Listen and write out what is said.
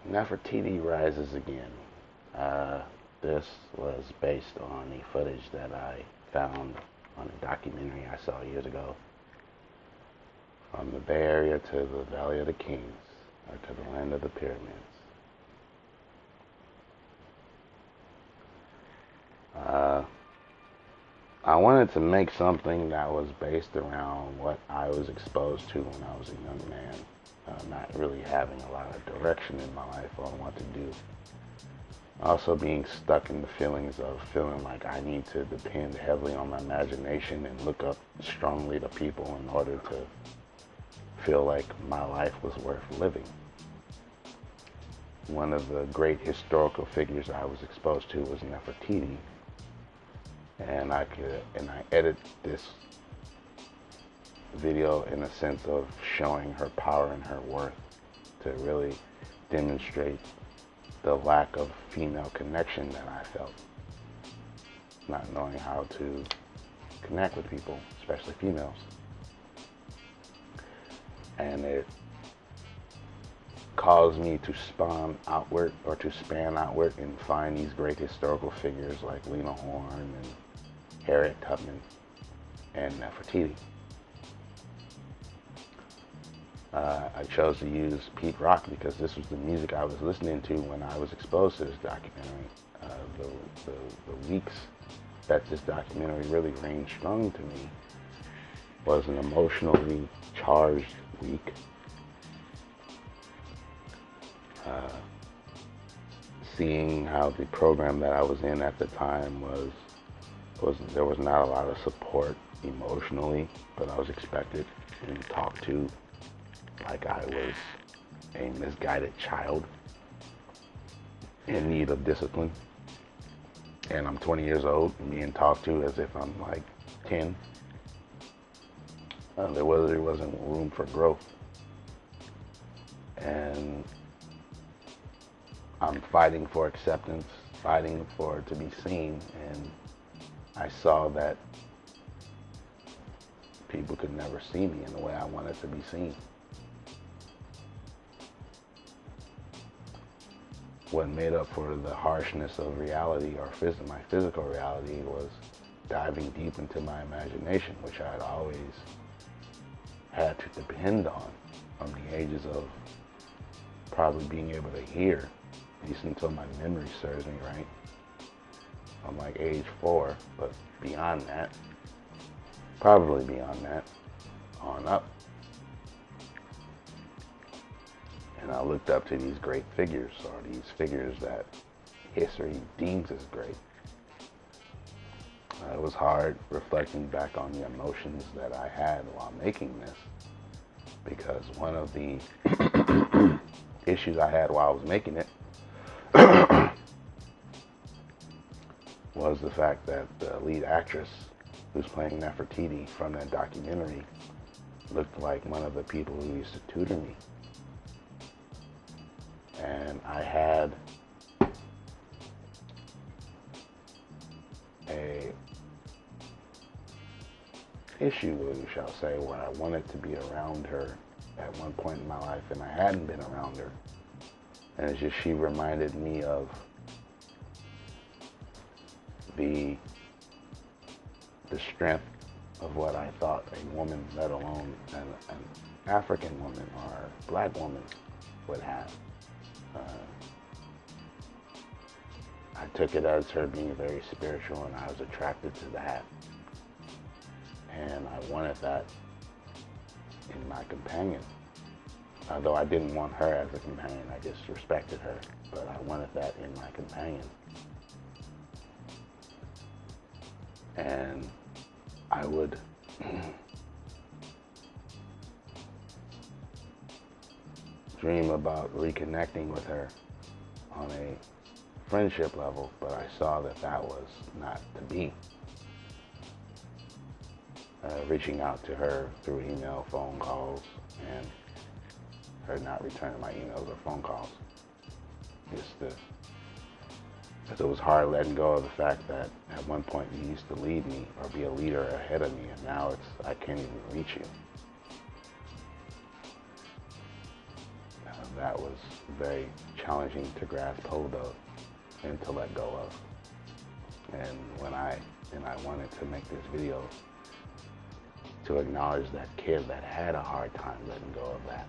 Nefertiti rises again. This was based on the footage that I found on a documentary I saw years ago. From the Bay Area to the Valley of the Kings, or to the land of the pyramids. I wanted to make something that was based around what I was exposed to when I was a young man, not really having a lot of direction in my life on what to do. Also being stuck in the feelings of feeling like I need to depend heavily on my imagination and look up strongly to people in order to feel like my life was worth living. One of the great historical figures I was exposed to was Nefertiti, and I edit this video in a sense of showing her power and her worth to really demonstrate the lack of female connection that I felt, not knowing how to connect with people, especially females. And it caused me to span outward and find these great historical figures like Lena Horne and Harriet Tubman and Nefertiti. I chose to use Pete Rock because this was the music I was listening to when I was exposed to this documentary. The weeks that this documentary really reigned strong to me was an emotionally charged week. Seeing how the program that I was in at the time was there was not a lot of support emotionally, but I was expected and talked to like I was a misguided child in need of discipline. And I'm 20 years old and being talked to as if I'm like 10. There wasn't room for growth. And I'm fighting for acceptance, fighting for it to be seen, and I saw that people could never see me in the way I wanted to be seen. What made up for the harshness of reality, or my physical reality, was diving deep into my imagination, which I had always had to depend on from the ages of probably being able to hear, at least until my memory serves me right. I'm like age 4, but beyond that, probably beyond that, on up. And I looked up to these great figures, or these figures that history deems as great. It was hard reflecting back on the emotions that I had while making this, because one of the issues I had while I was making it was the fact that the lead actress who's playing Nefertiti from that documentary looked like one of the people who used to tutor me. And I had a issue, we shall say, where I wanted to be around her at one point in my life, and I hadn't been around her. And it's just she reminded me of the strength of what I thought a woman, let alone an African woman or a black woman, would have. I took it as her being very spiritual, and I was attracted to that. And I wanted that in my companion. Although I didn't want her as a companion, I just respected her, but I wanted that in my companion. And I would dream about reconnecting with her on a friendship level, but I saw that that was not to be. Reaching out to her through email, phone calls, and her not returning my emails or phone calls. Because it was hard letting go of the fact that at one point you used to lead me or be a leader ahead of me, and now I can't even reach you. that was very challenging to grasp hold of and to let go of. And I wanted to make this video to acknowledge that kid that had a hard time letting go of that.